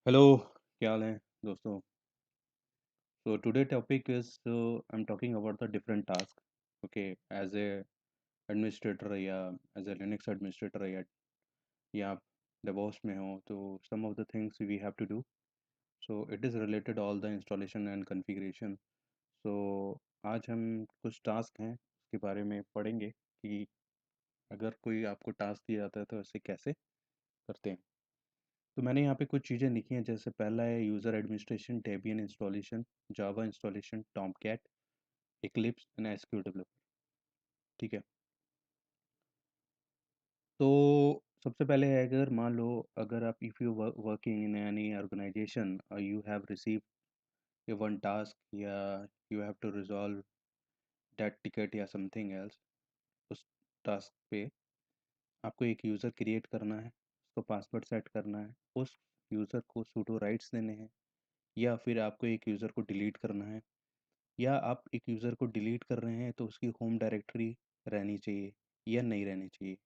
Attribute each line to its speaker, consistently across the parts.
Speaker 1: Hello, क्या हाल है दोस्तों? So today topic is I'm talking about the different task. Okay, as a administrator या as a Linux administrator या आप DevOps में हो तो some of the things we have to do. So it is related all the installation and configuration. So आज हम कुछ task हैं उसके बारे में पढ़ेंगे कि अगर कोई आपको टास्क दिया जाता है तो इसे कैसे करते हैं। तो मैंने यहाँ पे कुछ चीज़ें लिखी हैं, जैसे पहला है user administration, Debian installation, Java installation, Tomcat, Eclipse and SQL developer. ठीक है, तो सबसे पहले है, अगर मान लो अगर आप if you working in any organization और you have receive a one task या you have to resolve that ticket या समथिंग एल्स, उस टास्क पे आपको एक यूज़र क्रिएट करना है, उसको पासवर्ड सेट करना है, उस यूज़र को सूडो राइट्स देने हैं, या फिर आपको एक यूज़र को डिलीट करना है, या आप एक यूज़र को डिलीट कर रहे हैं तो उसकी होम डायरेक्टरी रहनी चाहिए या नहीं रहनी चाहिए।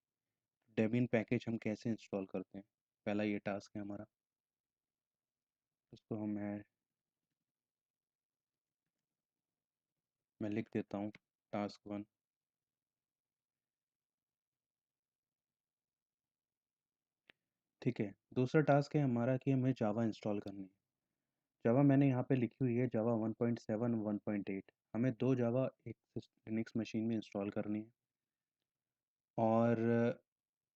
Speaker 1: डेबियन पैकेज हम कैसे इंस्टॉल करते हैं, पहला ये टास्क है हमारा। उसको मैं लिख देता हूँ, टास्क 1। ठीक है, दूसरा टास्क है हमारा कि हमें जावा इंस्टॉल करनी है। जावा मैंने यहाँ पे लिखी हुई है जावा 1.7 1.8। हमें दो जावा एक लिनक्स मशीन में इंस्टॉल करनी है, और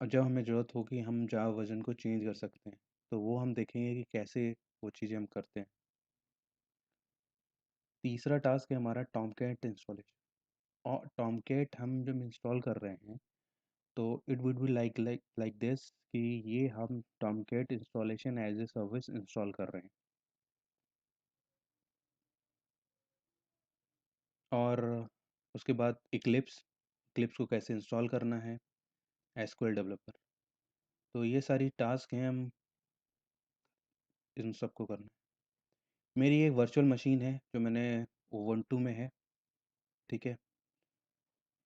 Speaker 1: जब हमें ज़रूरत होगी हम जावा वर्जन को चेंज कर सकते हैं। तो वो हम देखेंगे कि कैसे वो चीज़ें हम करते हैं। तीसरा टास्क है हमारा टॉमकैट इंस्टॉलेशन। और टॉमकैट हम जब इंस्टॉल कर रहे हैं तो it would be like this कि ये हम Tomcat installation as a service install कर रहे हैं। और उसके बाद इक्लिप्स, इक्लिप्स को कैसे इंस्टॉल करना है, एसक्यूएल डेवलपर। तो ये सारी टास्क हैं, हम इन सबको करना है। मेरी एक वर्चुअल मशीन है जो मैंने Ubuntu में है। ठीक है,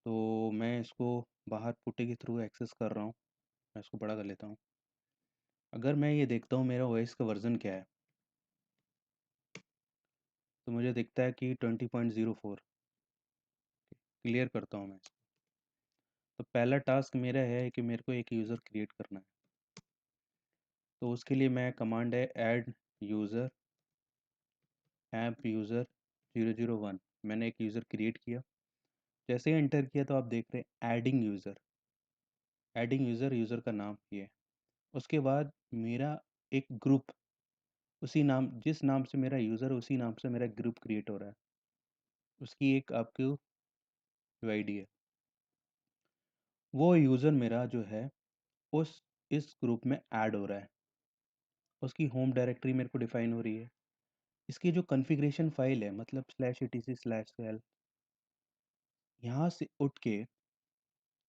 Speaker 1: तो मैं इसको बाहर पुट्टी के थ्रू एक्सेस कर रहा हूँ। मैं इसको बड़ा कर लेता हूँ। अगर मैं ये देखता हूँ मेरा ओएस का वर्जन क्या है, तो मुझे दिखता है कि 20.04। क्लियर करता हूँ मैं इसको। तो पहला टास्क मेरा है कि मेरे को एक यूज़र क्रिएट करना है। तो उसके लिए मैं कमांड है ऐड यूज़र ऐप यूज़र 001। मैंने एक यूज़र क्रिएट किया। जैसे ही एंटर किया तो आप देख रहे हैं एडिंग यूज़र, यूज़र का नाम ये है। उसके बाद मेरा एक ग्रुप, उसी नाम जिस नाम से मेरा यूज़र है उसी नाम से मेरा ग्रुप क्रिएट हो रहा है। उसकी एक आपको आईडी है। वो यूज़र मेरा जो है उस इस ग्रुप में ऐड हो रहा है। उसकी होम डायरेक्टरी मेरे को डिफाइन हो रही है। इसकी जो कॉन्फ़िगरेशन फ़ाइल है, मतलब /etc/l, यहाँ से उठ के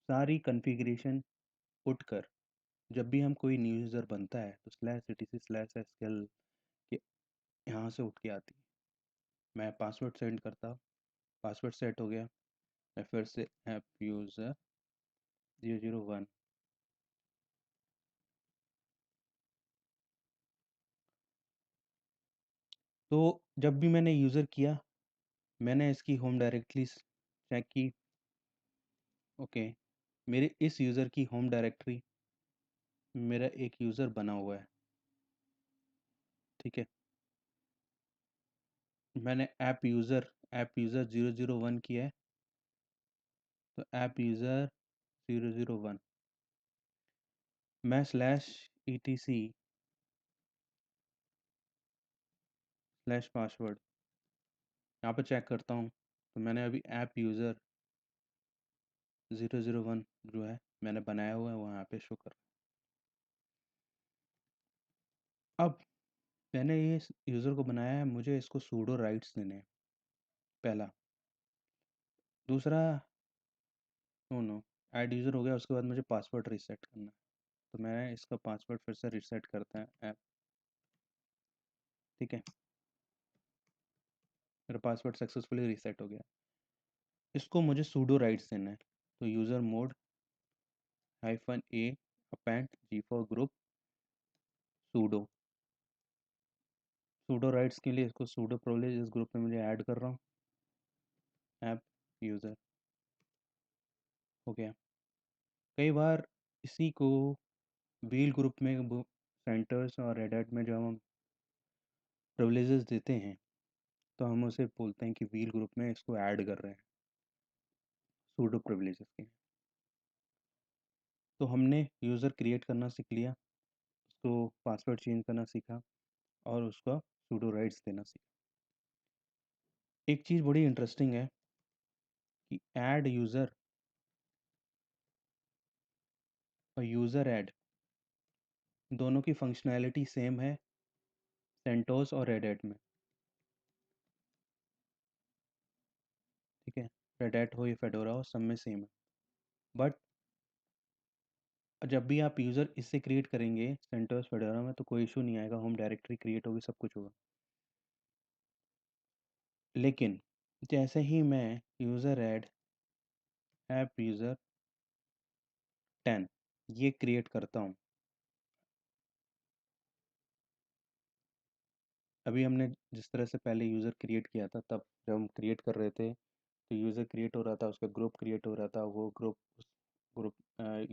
Speaker 1: सारी कॉन्फ़िगरेशन उठकर जब भी हम कोई न्यू यूज़र बनता है तो /etc/sql के यहाँ से उठ के आती है। मैं पासवर्ड सेंड करता हूँ, पासवर्ड सेट हो गया। मैं फिर से ऐप यूज़र 001, तो जब भी मैंने यूज़र किया मैंने इसकी होम डायरेक्टरी चेक की। ओके, मेरे इस यूज़र की होम डायरेक्टरी मेरा एक यूज़र बना हुआ है। ठीक है, मैंने ऐप यूज़र 001 किया है। तो ऐप यूज़र 001 मैं /etc/पासवर्ड यहाँ पर चेक करता हूँ। तो मैंने अभी ऐप यूज़र 001 जो है मैंने बनाया हुआ है वो यहाँ पे शो कर। अब मैंने ये यूज़र को बनाया है, मुझे इसको सूडो राइट्स देने हैं, पहला। दूसरा, नो नो, ऐड यूज़र हो गया, उसके बाद मुझे पासवर्ड रीसेट करना है। तो मैं इसका पासवर्ड फिर से रीसेट करता है ऐप। ठीक है, मेरा पासवर्ड सक्सेसफुली रीसेट हो गया। इसको मुझे सूडो राइट्स देना है। तो user mode -a append g for group sudo। Pseudo rights के लिए इसको सूडो प्रिविलेज इस ग्रुप में मुझे ऐड कर रहा हूँ, ऐप यूज़र। हो गया। कई बार इसी को व्हील ग्रुप में सेंटर्स और रेड हैट में जब हम प्रिविलेजेस देते हैं तो हम उसे बोलते हैं कि व्हील ग्रुप में इसको ऐड कर रहे हैं सूडो प्रिविलेजेस के। तो हमने यूज़र क्रिएट करना सीख लिया, उसको पासवर्ड चेंज करना सीखा और उसका सूडो राइट्स देना सीखा। एक चीज़ बड़ी इंटरेस्टिंग है कि ऐड यूज़र और यूज़र ऐड दोनों की फंक्शनैलिटी सेम है सेंटोस और रेड हैट में। ठीक है, रेड हैट हो या फेडोरा हो, सब में सेम है। बट जब भी आप यूज़र इससे क्रिएट करेंगे सेंटोस फेडोरा में तो कोई इशू नहीं आएगा, होम डायरेक्टरी क्रिएट होगी, सब कुछ होगा। लेकिन जैसे ही मैं यूज़र ऐड ऐप यूज़र 10 ये क्रिएट करता हूँ, अभी हमने जिस तरह से पहले यूज़र क्रिएट किया था, तब जब हम क्रिएट कर रहे थे तो यूज़र क्रिएट हो रहा था, उसका ग्रुप क्रिएट हो रहा था, वो ग्रुप उस ग्रुप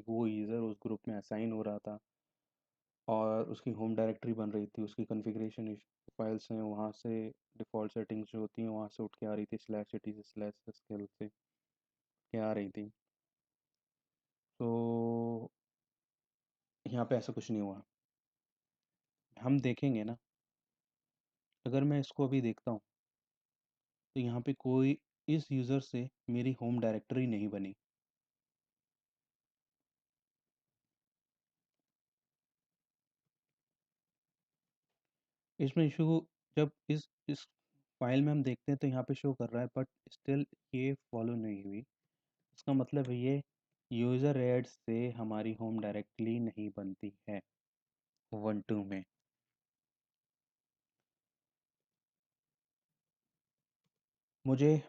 Speaker 1: वो यूज़र उस ग्रुप में असाइन हो रहा था और उसकी होम डायरेक्टरी बन रही थी, उसकी कॉन्फ़िगरेशन फाइल्स हैं वहाँ से, डिफ़ॉल्ट सेटिंग्स जो होती हैं वहाँ से उठ के आ रही थी, स्लैश सिटी से स्लैश स्किल से के आ रही थी। तो यहाँ पे ऐसा कुछ नहीं हुआ। हम देखेंगे ना, अगर मैं इसको अभी देखता हूँ तो यहाँ पे कोई इस यूज़र से मेरी होम डायरेक्टरी नहीं बनी। इसमें इशू जब इस फाइल में हम देखते हैं तो यहाँ पे शो कर रहा है, बट स्टिल ये फॉलो नहीं हुई। इसका मतलब है ये यूज़र एड से हमारी होम डायरेक्टली नहीं बनती है ubuntu में। मुझे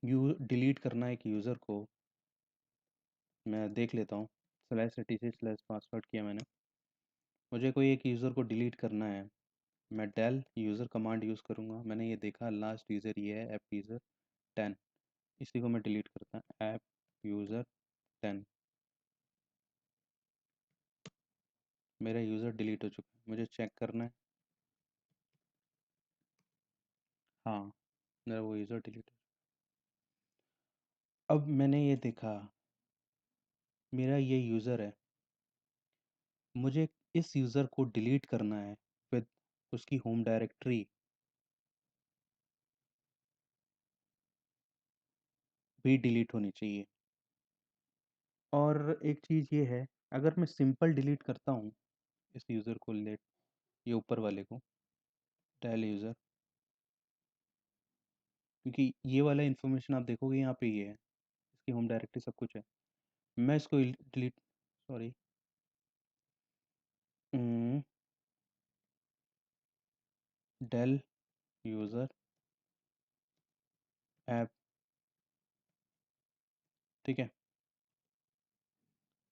Speaker 1: डिलीट करना है एक यूज़र को, मैं देख लेता हूँ। स्लैश etc स्लैश पासवर्ड किया मैंने। मुझे कोई एक यूज़र को डिलीट करना है, मैं डेल यूज़र कमांड यूज़ करूँगा। मैंने ये देखा लास्ट यूज़र ये है ऐप यूज़र 10, इसी को मैं डिलीट करता हूँ, ऐप यूज़र 10। मेरा यूज़र डिलीट हो चुका है, मुझे चेक करना है। हाँ, मेरा वो यूज़र डिलीट है। अब मैंने ये देखा मेरा ये यूज़र है, मुझे इस यूज़र को डिलीट करना है विद उसकी होम डायरेक्टरी भी डिलीट होनी चाहिए। और एक चीज़ ये है, अगर मैं सिंपल डिलीट करता हूँ इस यूज़र को, लेट ये ऊपर वाले को डेल यूज़र, क्योंकि ये वाला इन्फॉर्मेशन आप देखोगे यहाँ पे ये है, इसकी होम डायरेक्टरी सब कुछ है। मैं इसको delete, sorry, del user app, ठीक है।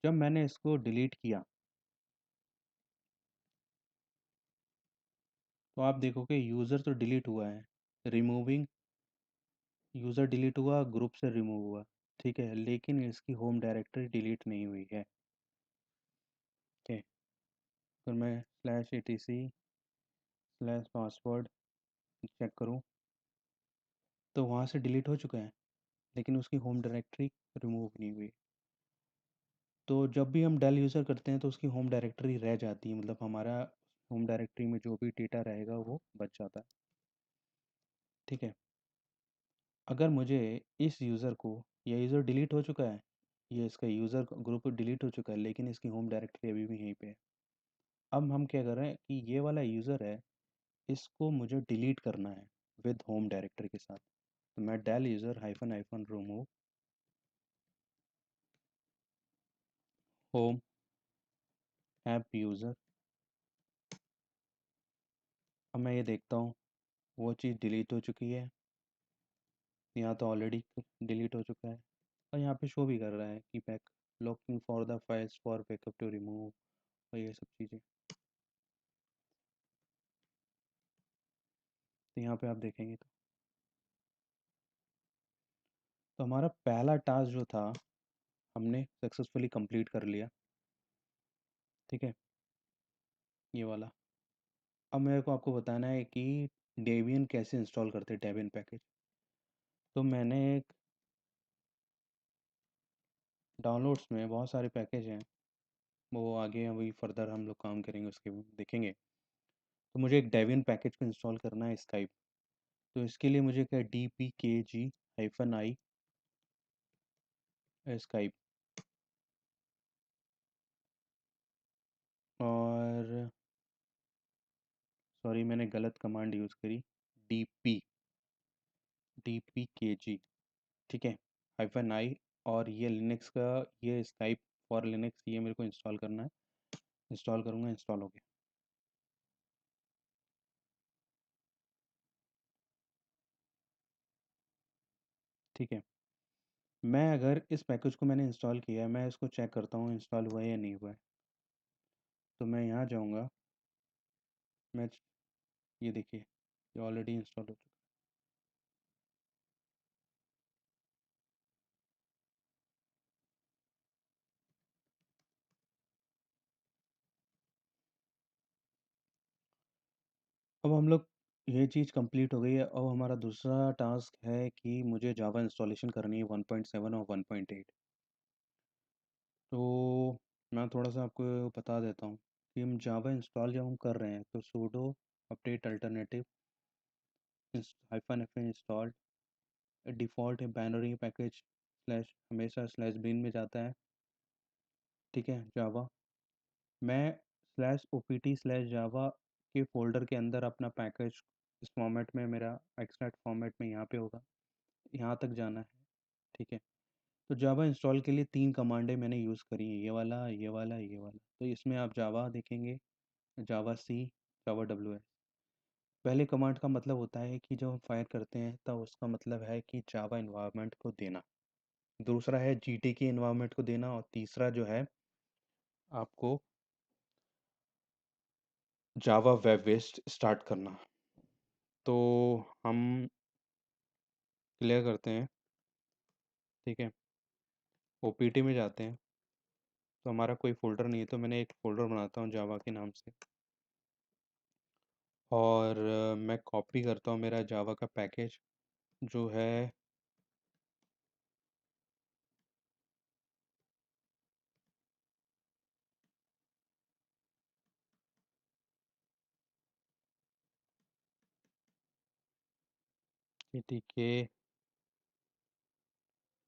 Speaker 1: जब मैंने इसको डिलीट किया तो आप देखोगे यूज़र तो डिलीट हुआ है, रिमूविंग यूज़र डिलीट हुआ, ग्रुप से रिमूव हुआ, ठीक है, लेकिन इसकी होम डायरेक्टरी डिलीट नहीं हुई है। ठीक है, अगर मैं slash etc slash password check करूँ तो वहाँ से डिलीट हो चुका है, लेकिन उसकी होम डायरेक्टरी रिमूव नहीं हुई। तो जब भी हम डेल यूज़र करते हैं तो उसकी होम डायरेक्टरी रह जाती है, मतलब हमारा होम डायरेक्टरी में जो भी डेटा रहेगा वो बच जाता है। ठीक है, अगर मुझे इस यूज़र को, यह यूज़र डिलीट हो चुका है, ये इसका यूज़र ग्रुप डिलीट हो चुका है, लेकिन इसकी होम डायरेक्टरी अभी भी यहीं पे है। अब हम क्या कर रहे हैं कि ये वाला यूज़र है, इसको मुझे डिलीट करना है विद होम डायरेक्टरी के साथ। तो मैं del user hyphen hyphen remove home app user. अब मैं ये देखता हूँ वो चीज़ डिलीट हो चुकी है, यहाँ तो ऑलरेडी डिलीट हो चुका है, और यहाँ पे शो भी कर रहा है कि back locking for the files for backup to remove और ये सब चीज़ें। तो यहाँ पे आप देखेंगे तो हमारा पहला टास्क जो था हमने सक्सेसफुली कंप्लीट कर लिया। ठीक है, ये वाला। अब मेरे को आपको बताना है कि डेबियन कैसे इंस्टॉल करते हैं, डेबियन पैकेज। तो मैंने एक डाउनलोड्स में बहुत सारे पैकेज हैं, वो आगे अभी फर्दर हम लोग काम करेंगे उसके देखेंगे। तो मुझे एक डेबियन पैकेज को इंस्टॉल करना है, स्काइप। तो इसके लिए मुझे क्या, DPKG-I स्काइप। और सॉरी, मैंने गलत कमांड यूज़ करी। DPKG, ठीक है, -I। और ये लिनक्स का, ये स्काइप फॉर लिनक्स, ये मेरे को इंस्टॉल करना है। इंस्टॉल करूँगा, इंस्टॉल हो गया। ठीक है, मैं अगर इस पैकेज को मैंने इंस्टॉल किया है, मैं इसको चेक करता हूँ इंस्टॉल हुआ है या नहीं हुआ है। तो मैं यहाँ जाऊँगा, मैं, ये देखिए, ये ऑलरेडी इंस्टॉल हो चुका है। अब हम लोग, ये चीज़ कंप्लीट हो गई है। अब हमारा दूसरा टास्क है कि मुझे जावा इंस्टॉलेशन करनी है 1.7 और 1.8। तो मैं थोड़ा सा आपको बता देता हूँ कि हम जावा इंस्टॉल जब हम कर रहे हैं तो pseudo update alternative -f install default binary package slash, हमेशा स्लैश बिन में जाता है। ठीक है, जावा। मैं स्लैश opt स्लैश जावा के फ़ोल्डर के अंदर अपना पैकेज इस फॉर्मेट में, मेरा एक्सट्रैक्ट फॉर्मेट में यहाँ पे होगा, यहाँ तक जाना है। ठीक है, तो जावा इंस्टॉल के लिए 3 कमांडें मैंने यूज़ करी हैं, ये वाला, ये वाला, ये वाला। तो इसमें आप जावा देखेंगे, जावा सी, जावा WS। पहले कमांड का मतलब होता है कि जब हम फायर करते हैं तब उसका मतलब है कि जावा इन्वायरमेंट को देना। दूसरा है GTK इन्वायरमेंट को देना, और तीसरा जो है आपको जावा वेब बेस्ड स्टार्ट करना। तो हम क्लियर करते हैं। ठीक है, ओपीटी में जाते हैं। तो हमारा कोई फ़ोल्डर नहीं है, तो मैंने एक फ़ोल्डर बनाता हूँ जावा के नाम से। और मैं कॉपी करता हूँ मेरा जावा का पैकेज जो है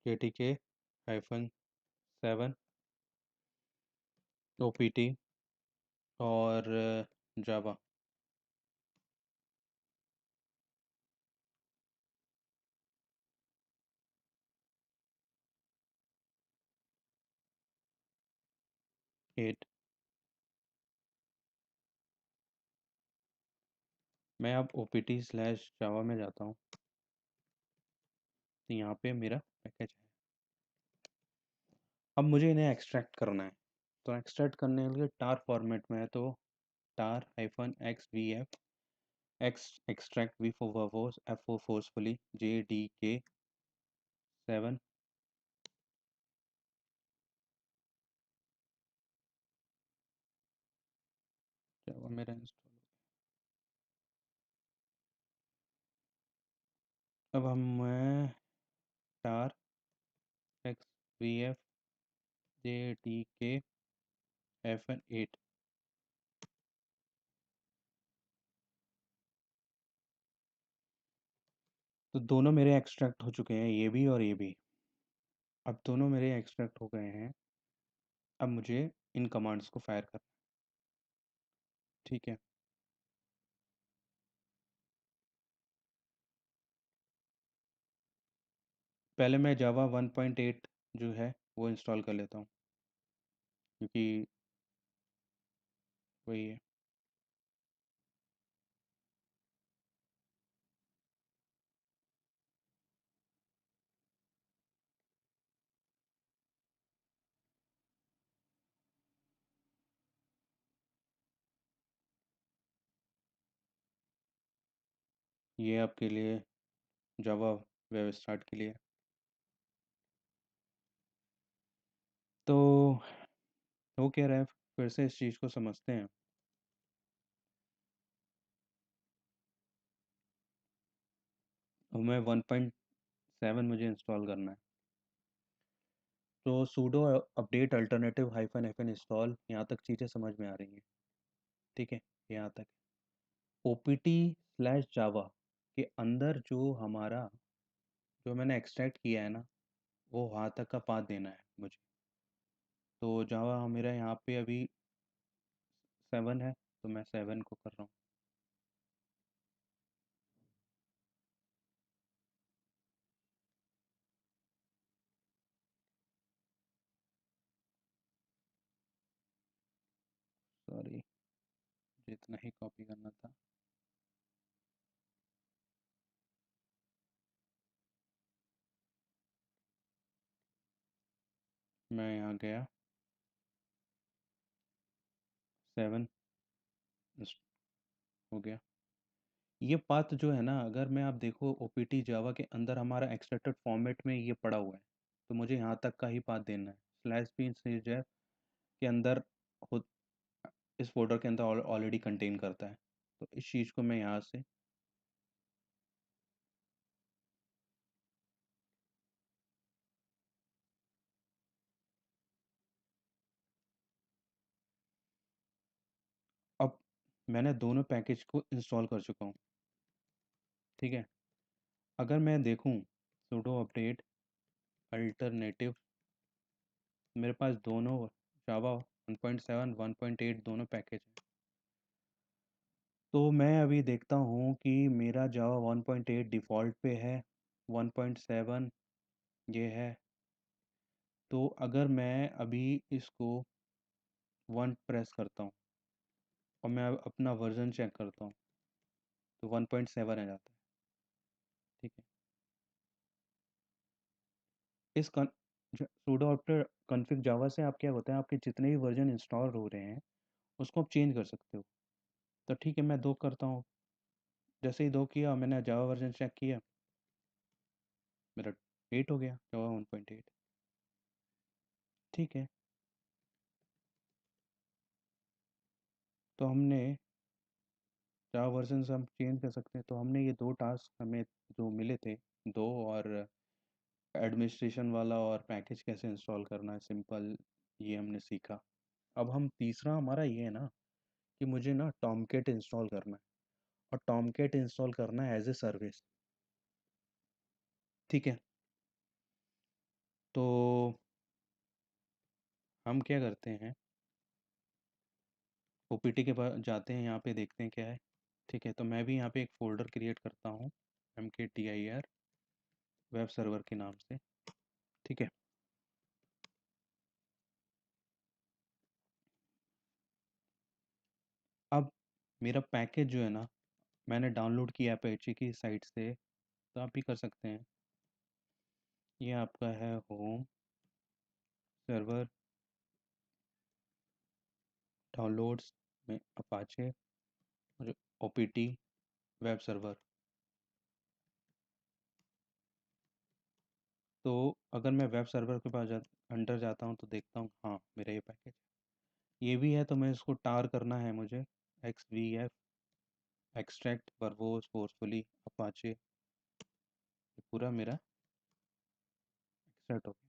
Speaker 1: JTK-7 ओपीटी और जावा। एट। मैं अब ओपीटी स्लैश जावा में जाता हूँ, तो यहाँ पे मेरा पैकेज है। अब मुझे इन्हें एक्सट्रैक्ट करना है। तो एक्सट्रैक्ट करने के लिए टार फॉर्मेट में है, तो tar-xvf x extract, V for verbose, F for forcefully, JDK-7। जावा मेरा इंस्टॉल। अब हम, मैं टार XVF JDK-8। तो दोनों मेरे एक्सट्रैक्ट हो चुके हैं, ये भी और ये भी। अब दोनों मेरे एक्सट्रैक्ट हो गए हैं। अब मुझे इन कमांड्स को फायर करना है। ठीक है, पहले मैं जावा 1.8 जो है वो इंस्टॉल कर लेता हूँ, क्योंकि वही है। ये आपके लिए जावा वेब स्टार्ट के लिए। तो वो कह रहा है, फिर से इस चीज़ को समझते हैं। और मैं 1.7 मुझे इंस्टॉल करना है। तो pseudo update alternative hyphen hyphen install, यहाँ तक चीज़ें समझ में आ रही हैं। ठीक है, यहाँ तक। opt/java के अंदर जो हमारा, जो मैंने एक्सट्रैक्ट किया है ना, वो वहाँ तक का पाथ देना है मुझे। तो जावा मेरा यहाँ पे अभी 7 है, तो मैं 7 को कर रहा हूँ। सॉरी, जितना ही कॉपी करना था। मैं यहाँ गया, 7 हो गया। ये पाथ जो है ना, अगर मैं आप देखो ओपीटी जावा के अंदर हमारा एक्सट्रैक्टेड फॉर्मेट में ये पड़ा हुआ है, तो मुझे यहाँ तक का ही पाथ देना है। स्लैश बिन के अंदर खुद इस फोल्डर के अंदर ऑलरेडी कंटेन करता है। तो इस चीज़ को मैं यहाँ से, अब मैंने दोनों पैकेज को इंस्टॉल कर चुका हूँ। ठीक है, अगर मैं देखूँ sudo अपडेट अल्टरनेटिव, मेरे पास दोनों जावा 1.7 1.8 दोनों पैकेज हैं। तो मैं अभी देखता हूँ कि मेरा जावा 1.8 डिफ़ॉल्ट पे है, 1.7 ये है। तो अगर मैं अभी इसको 1 प्रेस करता हूँ और मैं अपना वर्जन चेक करता हूँ, तो 1.7 आ जाता है। ठीक है, इस सूडो आफ्टर कॉन्फ़िग जावा से आप क्या होता है, आपके जितने भी वर्जन इंस्टॉल हो रहे हैं उसको आप चेंज कर सकते हो। तो ठीक है, मैं 2 करता हूँ। जैसे ही 2 किया, मैंने जावा वर्जन चेक किया, मेरा 8 हो गया, जावा 1.8। ठीक है, तो हमने जावा वर्जन हम चेंज कर सकते हैं। तो हमने ये 2 टास्क हमें जो मिले थे, 2, और एडमिनिस्ट्रेशन वाला और पैकेज कैसे इंस्टॉल करना है सिंपल, ये हमने सीखा। अब हम तीसरा हमारा ये है ना, कि मुझे ना टॉमकेट इंस्टॉल करना है, और टॉमकेट इंस्टॉल करना है एज ए सर्विस। ठीक है, तो हम क्या करते हैं, ओपीटी के पास जाते हैं, यहाँ पे देखते हैं क्या है। ठीक है, तो मैं भी यहाँ पे एक फ़ोल्डर क्रिएट करता हूँ, mkdir वेब सर्वर के नाम से। ठीक है, अब मेरा पैकेज जो है ना, मैंने डाउनलोड किया अपेची की साइट से, तो आप भी कर सकते हैं। ये आपका है होम सर्वर, डाउनलोड्स में अपाचे और ओपीटी वेब सर्वर। तो अगर मैं वेब सर्वर के पास अंडर जाता हूँ, तो देखता हूँ हाँ मेरा ये पैकेज ये भी है। तो मैं इसको टार करना है मुझे, XVF extract verbose forcefully Apache, ये पूरा मेरा एक्सट्रैक्ट हो गया।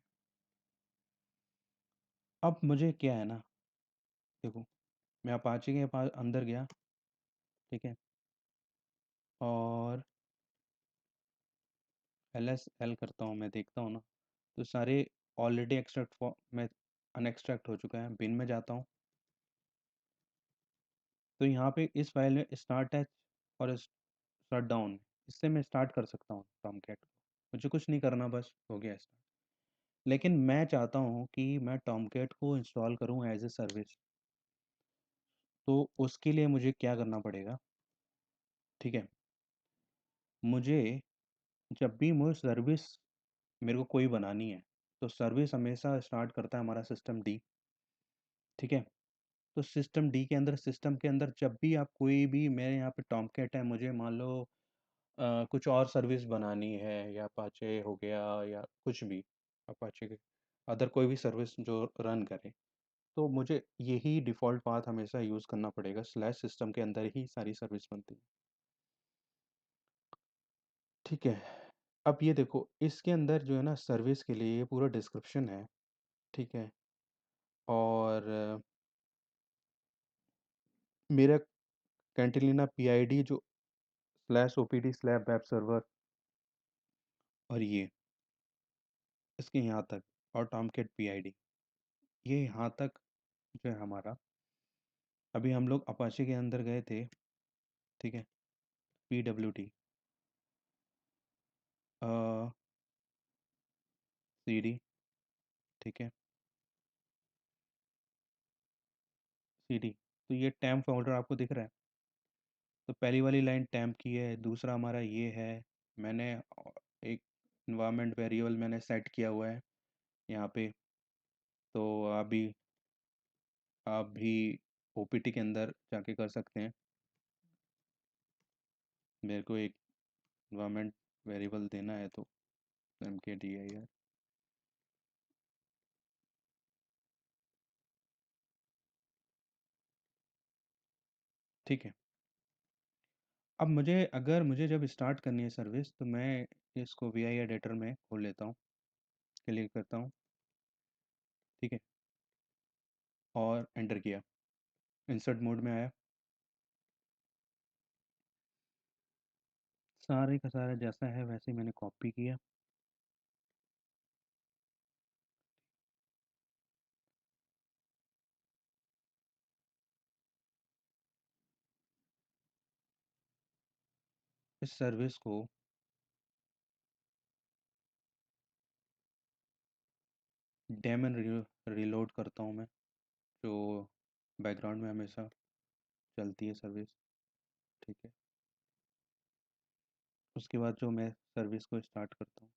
Speaker 1: अब मुझे क्या है ना, देखो, मैं अपाचे के पास अंदर गया। ठीक है, और LSL करता हूँ, मैं देखता हूँ ना, तो सारे ऑलरेडी एक्सट्रैक्ट में अनएक्सट्रैक्ट हो चुका है। बिन में जाता हूँ, तो यहाँ पे इस फाइल में स्टार्ट है और शट डाउन, इससे मैं स्टार्ट कर सकता हूँ टॉमकैट को। मुझे कुछ नहीं करना, बस हो गया स्टार्ट। लेकिन मैं चाहता हूँ कि मैं टॉमकैट को इंस्टॉल करूँ एज ए सर्विस। तो उसके लिए मुझे क्या करना पड़ेगा? ठीक है, मुझे जब भी मुझे सर्विस मेरे को कोई बनानी है, तो सर्विस हमेशा स्टार्ट करता है हमारा सिस्टम डी। ठीक है, तो सिस्टम डी के अंदर, सिस्टम के अंदर जब भी आप कोई भी, मेरे यहाँ पे टॉमकैट है, मुझे मान लो कुछ और सर्विस बनानी है या अपाचे हो गया या कुछ भी, अपाचे के अदर कोई भी सर्विस जो रन करे, तो मुझे यही डिफ़ॉल्ट पाथ हमेशा यूज़ करना पड़ेगा, स्लैश सिस्टम के अंदर ही सारी सर्विस बनती है। ठीक है। अब ये देखो, इसके अंदर जो है ना सर्विस के लिए ये पूरा डिस्क्रिप्शन है, ठीक है? और मेरा कैंटिलीना पीआईडी जो slash OPD slash web server और ये इसके यहाँ तक और टॉमकैट पीआईडी, ये यहाँ तक जो है हमारा। अभी हम लोग अपाचे के अंदर गए थे, ठीक है? पीडब्ल्यूडी, सीडी, ठीक है? सीडी, तो ये टेम्प फ़ोल्डर आपको दिख रहा है? तो पहली वाली लाइन टेम्प की है, दूसरा हमारा ये है। मैंने एक एनवायरनमेंट वेरिएबल मैंने सेट किया हुआ है यहाँ पे, तो आप भी ओपीटी के अंदर जाके कर सकते हैं। मेरे को एक एनवायरनमेंट वेरिएबल देना है, तो mkdir, ठीक है। अब अगर मुझे जब स्टार्ट करनी है सर्विस, तो मैं इसको वी आई एडिटर में खोल लेता हूँ, क्लिक करता हूँ, ठीक है? और एंटर किया, इंसर्ट मोड में आया, सारे का सारा जैसा है वैसे ही मैंने कॉपी किया। इस सर्विस को डेमन रीलोड करता हूँ मैं, जो बैकग्राउंड में हमेशा चलती है सर्विस, ठीक है? उसके बाद जो मैं सर्विस को स्टार्ट करता हूँ,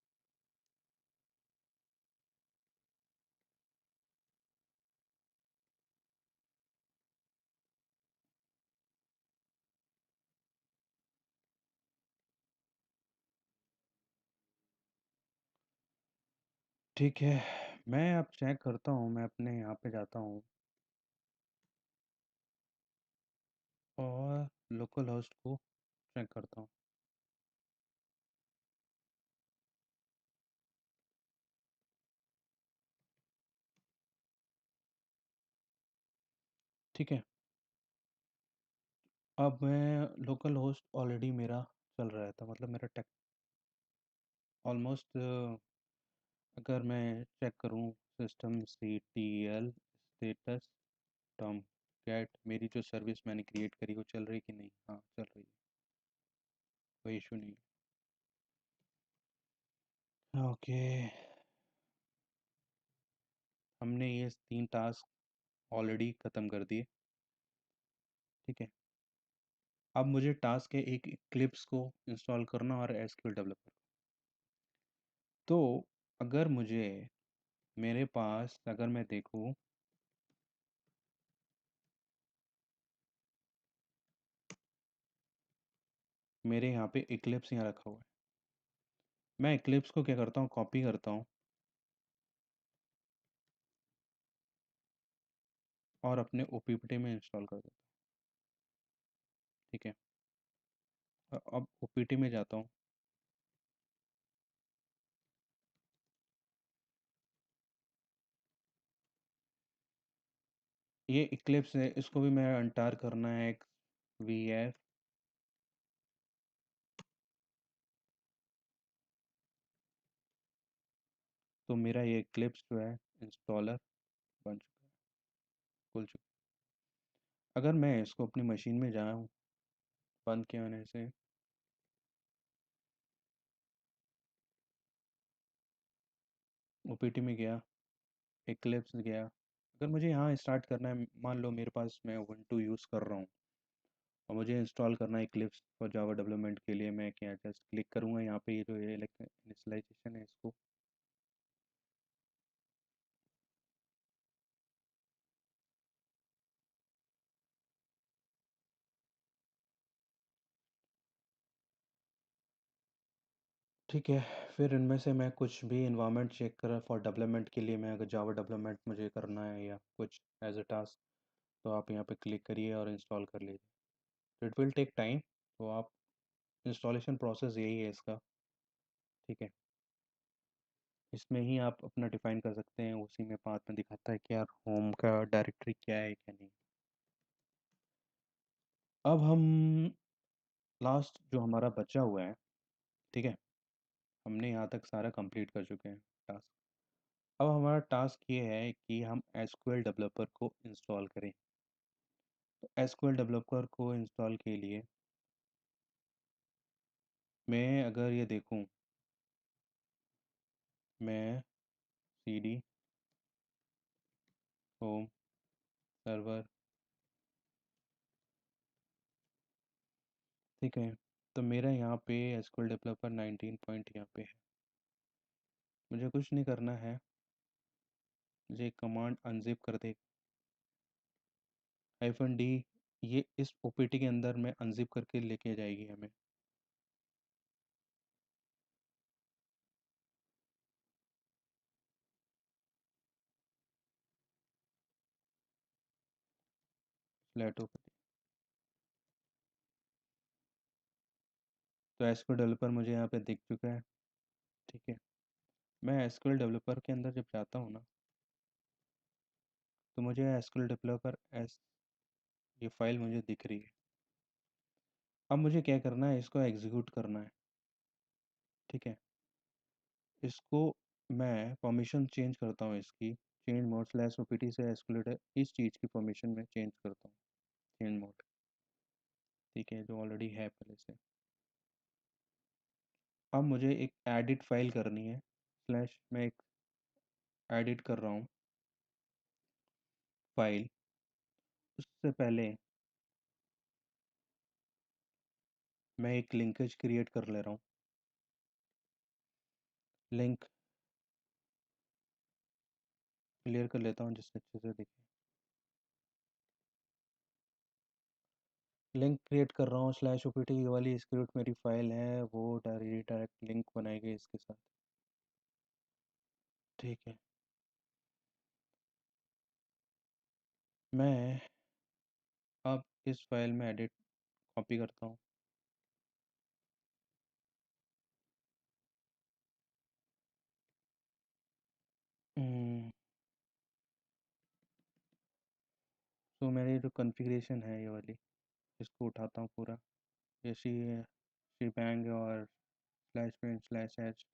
Speaker 1: ठीक है? मैं अब चेक करता हूँ, मैं अपने यहाँ पे जाता हूँ और लोकल होस्ट को चेक करता हूँ। ठीक है, अब मैं लोकल होस्ट ऑलरेडी मेरा चल रहा था, मतलब मेरा टेक ऑलमोस्ट, अगर मैं चेक करूँ system C T L status Tomcat, मेरी जो सर्विस मैंने क्रिएट करी वो चल रही कि नहीं? हाँ, चल रही है, कोई इशू नहीं है। ओके, हमने ये 3 टास्क ऑलरेडी ख़त्म कर दिए, ठीक है? अब मुझे टास्क है एक इक्लिप्स को इंस्टॉल करना और एसक्यूएल डेवलपर। तो अगर मुझे मेरे पास अगर मैं देखूँ, मेरे यहाँ पे इक्लिप्स यहाँ रखा हुआ है। मैं इक्लिप्स को क्या करता हूँ, कॉपी करता हूँ और अपने ओपीटी में इंस्टॉल कर देता हूँ, ठीक है? अब ओपीटी में जाता हूँ, ये इक्लिप्स है, इसको भी मैं अनटार करना है, एक वी एफ, तो मेरा ये इक्लिप्स जो है इंस्टॉलर बन चुका है, खुल चुका है। अगर मैं इसको अपनी मशीन में जाऊँ, बंद किए होने से, ओपीटी में गया, इक्लिप्स गया, अगर मुझे यहाँ स्टार्ट करना है, मान लो मेरे पास मैं उबंटू यूज़ कर रहा हूँ और मुझे इंस्टॉल करना है इक्लिप्स फॉर जावा डेवलपमेंट के लिए, मैं क्या जस्ट क्लिक करूँगा यहाँ पे, ये जो ये इनिशियलाइजेशन है इसको, ठीक है, फिर इनमें से मैं कुछ भी एनवायरनमेंट चेक करा फॉर डेवलपमेंट के लिए, मैं अगर जावा डेवलपमेंट मुझे करना है या कुछ एज़ अ टास्क, तो आप यहाँ पे क्लिक करिए और इंस्टॉल कर लीजिए। तो इट विल टेक टाइम, तो आप इंस्टॉलेशन प्रोसेस यही है इसका, ठीक है। इसमें ही आप अपना डिफ़ाइन कर सकते हैं, उसी में पाथ में दिखाता है कि यार होम का डायरेक्टरी क्या है, क्या नहीं। अब हम लास्ट जो हमारा बचा हुआ है, ठीक है, हमने यहाँ तक सारा कंप्लीट कर चुके हैं टास्क। अब हमारा टास्क ये है कि हम एसक्यूएल डेवलपर को इंस्टॉल करें। तो एसक्यूएल डेवलपर को इंस्टॉल के लिए मैं अगर ये देखूँ, मैं सीडी होम सर्वर, ठीक है, तो मेरा यहाँ पे एसक्यूएल डेवलपर 19 पॉइंट यहाँ पे है। मुझे कुछ नहीं करना है, मुझे एक कमांड अनजिप कर दे, -d, ये इस ओपीटी के अंदर में अनजिप करके लेके जाएगी हमें। फ्लैट ओपीटी, तो एसक्यूएल डेवलपर मुझे यहाँ पे दिख चुका है, ठीक है। मैं एसक्यूएल डेवलपर के अंदर जब जाता हूँ ना, तो मुझे एसक्यूएल डेवलपर एस ये फाइल मुझे दिख रही है। अब मुझे क्या करना है, इसको एग्जीक्यूट करना है, ठीक है। इसको मैं परमिशन चेंज करता हूँ इसकी, चेंज मोड स्लैश ओपीटी से एस्केलेटर, इस चीज़ की परमिशन में चेंज करता हूँ, चेंज मोड, ठीक है, जो ऑलरेडी है पहले से। अब मुझे एक एडिट फाइल करनी है, स्लैश मैं एक एडिट कर रहा हूँ फाइल, उससे पहले मैं एक लिंकेज क्रिएट कर ले रहा हूँ। लिंक क्लियर कर लेता हूँ जिससे अच्छे से दिखे। लिंक क्रिएट कर रहा हूँ, स्लैश ओपीटी वाली स्क्रिप्ट मेरी फाइल है, वो डायरेक्ट लिंक बनाएगी इसके साथ, ठीक है। मैं अब इस फाइल में एडिट कॉपी करता हूँ, तो मेरी जो कॉन्फ़िगरेशन है ये वाली, इसको उठाता हूँ पूरा, ये सी बैंग और स्लैश बिन स्लैश एच,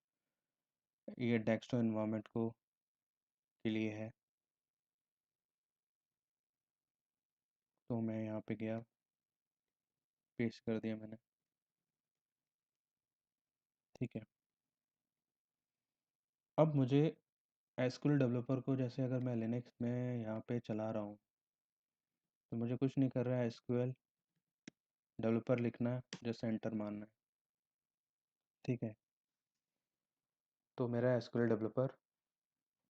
Speaker 1: ये डेस्कटॉप इन्वायरमेंट को के लिए है। तो मैं यहाँ पे गया, पेस्ट कर दिया मैंने, ठीक है। अब मुझे एसक्यूएल डेवलपर को, जैसे अगर मैं लिनक्स में यहाँ पे चला रहा हूँ, तो मुझे कुछ नहीं कर रहा है, एसक्यूएल डेवलपर लिखना है, जैसे एंटर मारना है, ठीक है। तो मेरा एसक्यूएल डेवलपर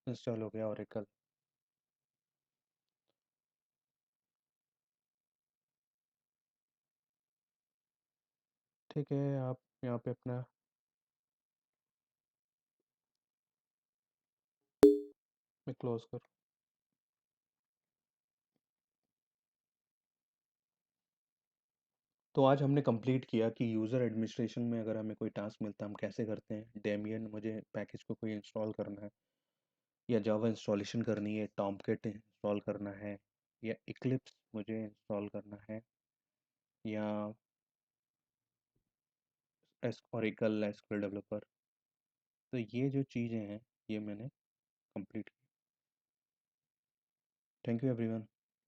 Speaker 1: इंस्टॉल हो गया, ओरेकल। ठीक है, आप यहाँ पे अपना मैं क्लोज कर। तो आज हमने कंप्लीट किया कि यूज़र एडमिनिस्ट्रेशन में अगर हमें कोई टास्क मिलता है हम कैसे करते हैं। डेमियन मुझे पैकेज को कोई इंस्टॉल करना है, या जावा इंस्टॉलेशन करनी है, टॉमकेट इंस्टॉल करना है, या इक्लिप्स मुझे इंस्टॉल करना है, या एस ओरेकल एसक्यूएल डेवलपर। तो ये जो चीज़ें हैं ये मैंने कंप्लीट की। Thank you everyone.